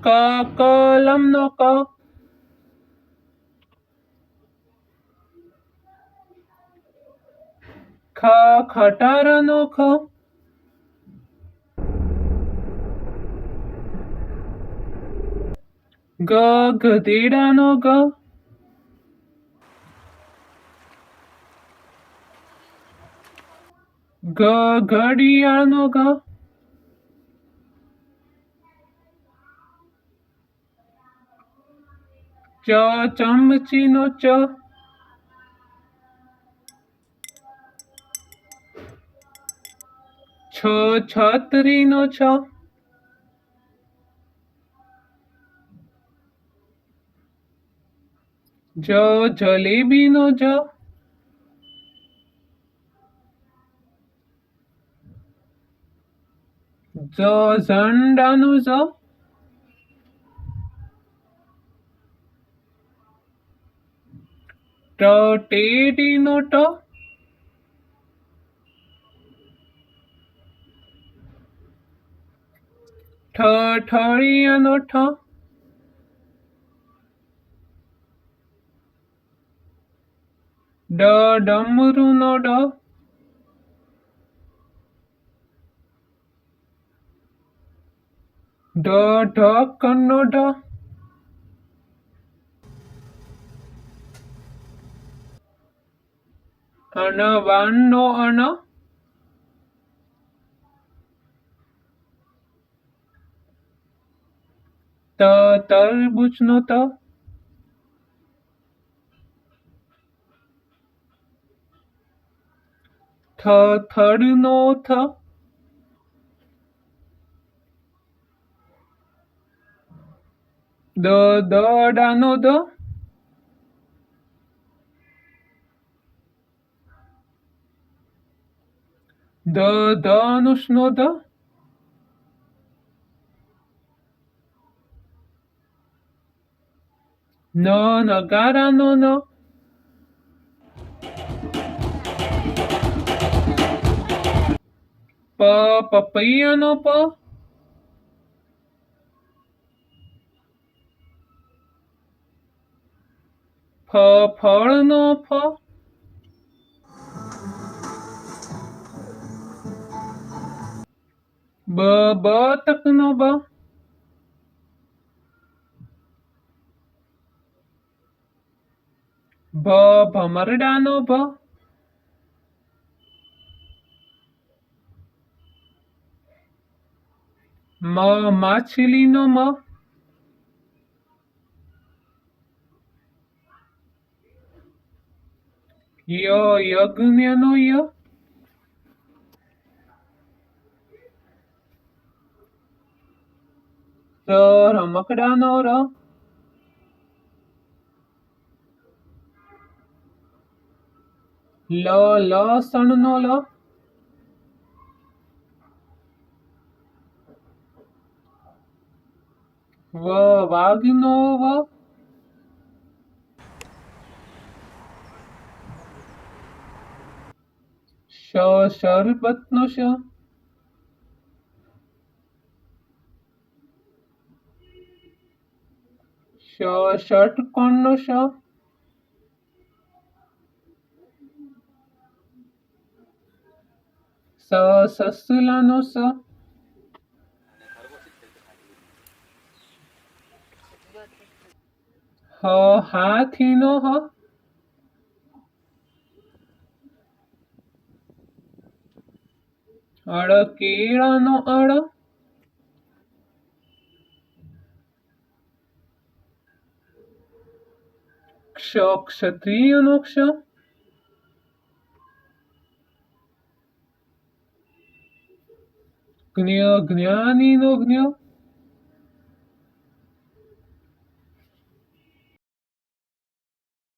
ક કલમનો ક, ખ ખટારાનો ખ, ગ ગધેડાનો ગ, ગ ઘડિયાળનો ગ, ચ ચમચીનો ચ, છ છત્રીનો છ, જ જલેબીનો જ, ઝ ઝંડાનો ઝ, ટ ટેટીનો ટ, ઠ ઠળિયાનો ઠ, ડ ડમરુનો ડ, ઢ ઢક્કનનો ઢ, અન વાનનો અન, ત તરબૂચનો ત, થ થડનો થ, દ દડાનો દ, ધ ધનુષનો ધ, ન નગારાનો ન, પ પપૈયાનો પ, ફ ફળનો ફ, બ બતકનો બ, ભ ભમરડાનો ભ, મ માછલીનો મ, ય યજ્ઞનો ય, ર રમકડાનો ર, લ લસણનો લ, વ વાઘનો વ, શ શરબતનો શ, ષટકોણનો શ, સસલાનો સ, હાથીનો હ, અળ કેળાનો અળ, ક્ષ ક્ષત્રિયનો ક્ષ, જ્ઞ જ્ઞાનીનો જ્ઞ,